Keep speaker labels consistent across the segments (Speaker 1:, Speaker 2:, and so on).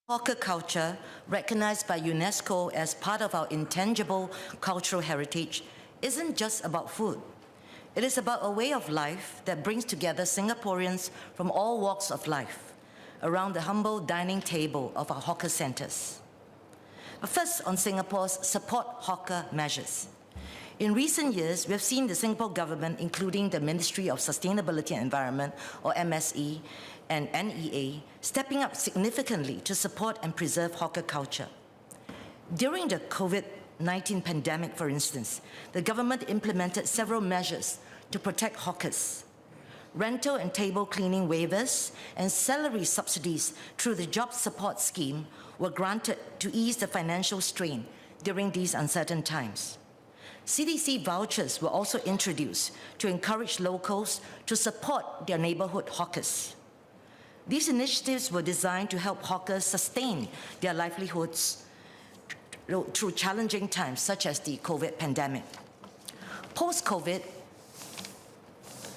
Speaker 1: Hawker culture, recognized by UNESCO as part of our intangible cultural heritage, isn't just about food. It is about a way of life that brings together Singaporeans from all walks of life around the humble dining table of our hawker centres. But first, on Singapore's support hawker measures. In recent years, we have seen the Singapore government, including the Ministry of Sustainability and Environment, or MSE, and NEA, stepping up significantly to support and preserve hawker culture. During the COVID-19 pandemic, for instance, the government implemented several measures to protect hawkers. Rental and table cleaning waivers and salary subsidies through the Job Support Scheme were granted to ease the financial strain during these uncertain times. CDC vouchers were also introduced to encourage locals to support their neighborhood hawkers. These initiatives were designed to help hawkers sustain their livelihoods through challenging times such as the COVID pandemic. Post-COVID,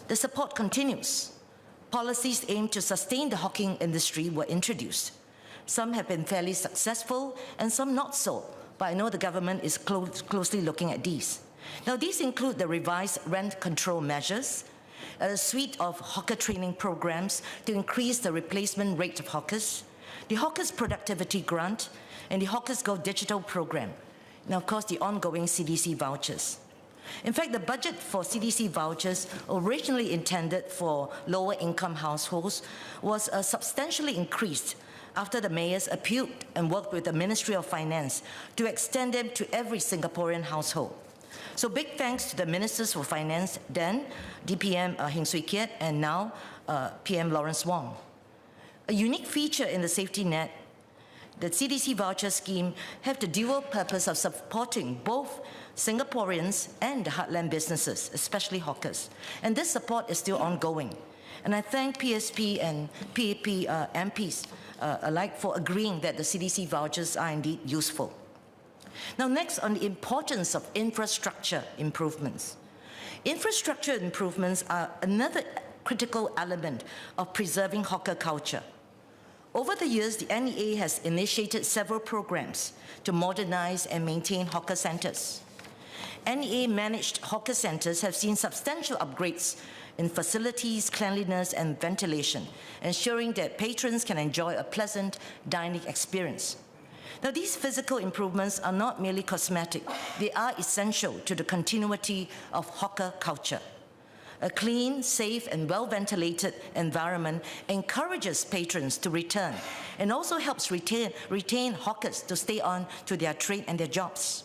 Speaker 1: the support continues. Policies aimed to sustain the hawking industry were introduced. Some have been fairly successful and some not so, but I know the government is closely looking at these. Now, these include the revised rent control measures, a suite of hawker training programs to increase the replacement rate of hawkers, the Hawkers Productivity Grant, and the Hawkers Go Digital program, and of course the ongoing CDC vouchers. In fact, the budget for CDC vouchers, originally intended for lower income households, was substantially increased after the mayors appealed and worked with the Ministry of Finance to extend them to every Singaporean household. So big thanks to the Ministers for Finance then, DPM Heng Swee Keat, and now PM Lawrence Wong. A unique feature in the safety net, the CDC voucher scheme have the dual purpose of supporting both Singaporeans and the heartland businesses, especially hawkers. And this support is still ongoing. And I thank PSP and PAP MPs alike for agreeing that the CDC vouchers are indeed useful. Now, next, on the importance of infrastructure improvements. Infrastructure improvements are another critical element of preserving hawker culture. Over the years, the NEA has initiated several programs to modernize and maintain hawker centers. NEA-managed hawker centers have seen substantial upgrades in facilities, cleanliness, and ventilation, ensuring that patrons can enjoy a pleasant dining experience. Now, these physical improvements are not merely cosmetic. They are essential to the continuity of hawker culture. A clean, safe, and well-ventilated environment encourages patrons to return and also helps retain hawkers to stay on to their trade and their jobs.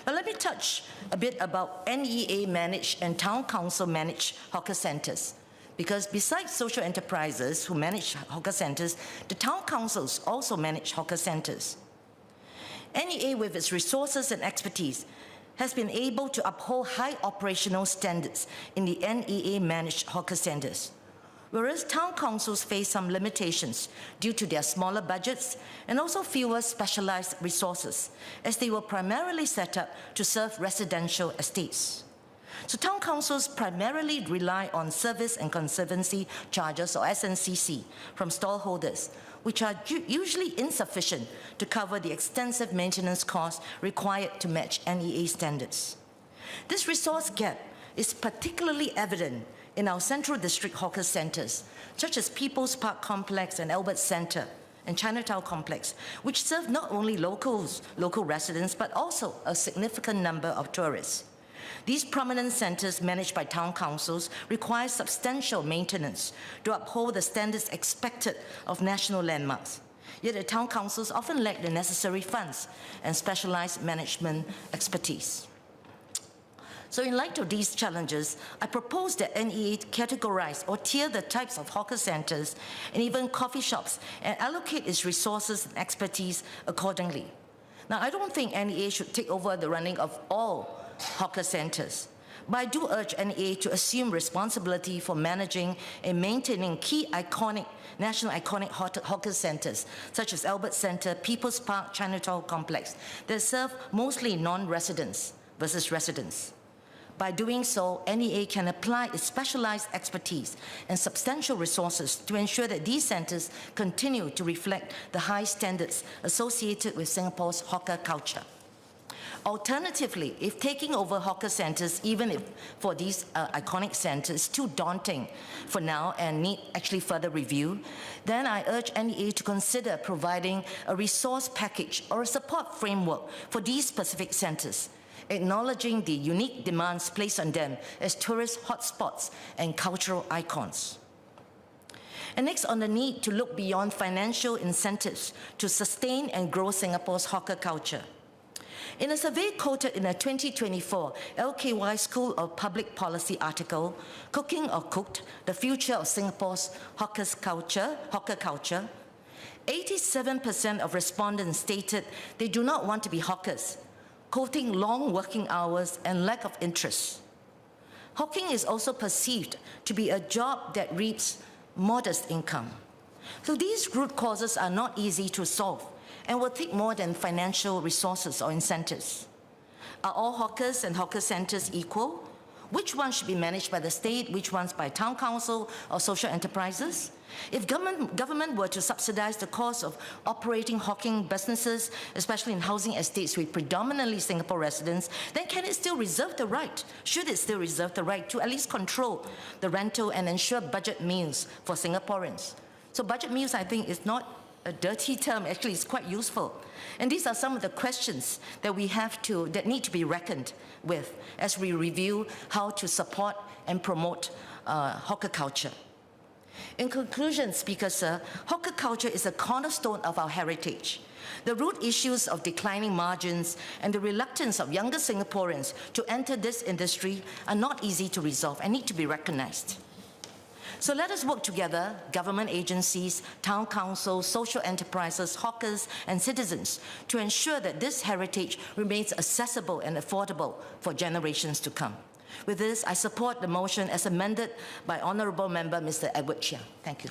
Speaker 1: But let me touch a bit about NEA-managed and Town Council-managed hawker centers. Because besides social enterprises who manage hawker centers, the town councils also manage hawker centers. NEA, with its resources and expertise, has been able to uphold high operational standards in the NEA-managed hawker centers, whereas town councils face some limitations due to their smaller budgets and also fewer specialized resources, as they were primarily set up to serve residential estates. So town councils primarily rely on service and conservancy charges, or SNCC, from stallholders, which are usually insufficient to cover the extensive maintenance costs required to match NEA standards. This resource gap is particularly evident in our Central District hawker centers, such as People's Park Complex and Albert Centre and Chinatown Complex, which serve not only local residents, but also a significant number of tourists. These prominent centres managed by town councils require substantial maintenance to uphold the standards expected of national landmarks. Yet the town councils often lack the necessary funds and specialised management expertise. So in light of these challenges, I propose that NEA categorize or tier the types of hawker centres and even coffee shops and allocate its resources and expertise accordingly. Now, I don't think NEA should take over the running of all hawker centres, but I do urge NEA to assume responsibility for managing and maintaining key national iconic hawker centres, such as Albert Centre, People's Park, Chinatown Complex, that serve mostly non-residents versus residents. By doing so, NEA can apply its specialized expertise and substantial resources to ensure that these centers continue to reflect the high standards associated with Singapore's hawker culture. Alternatively, if taking over hawker centers, even if for these iconic centers, is too daunting for now and need actually further review, then I urge NEA to consider providing a resource package or a support framework for these specific centers, acknowledging the unique demands placed on them as tourist hotspots and cultural icons. And next, on the need to look beyond financial incentives to sustain and grow Singapore's hawker culture. In a survey quoted in a 2024 LKY School of Public Policy article, Cooking or Cooked, the Future of Singapore's Hawker Culture, 87% of respondents stated they do not want to be hawkers, quoting long working hours and lack of interest. Hawking is also perceived to be a job that reaps modest income. So these root causes are not easy to solve and will take more than financial resources or incentives. Are all hawkers and hawker centers equal? Which ones should be managed by the state, which ones by town council or social enterprises? If government were to subsidize the cost of operating hawking businesses, especially in housing estates with predominantly Singapore residents, then can it still reserve the right, should it still reserve the right to at least control the rental and ensure budget meals for Singaporeans? So budget meals, I think, is not a dirty term, actually it's quite useful. And these are some of the questions that that need to be reckoned with as we review how to support and promote hawker culture. In conclusion, Speaker Sir, hawker culture is a cornerstone of our heritage. The root issues of declining margins and the reluctance of younger Singaporeans to enter this industry are not easy to resolve and need to be recognized. So let us work together, government agencies, town councils, social enterprises, hawkers, and citizens, to ensure that this heritage remains accessible and affordable for generations to come. With this, I support the motion as amended by Honourable Member Mr. Edward Chia. Thank you.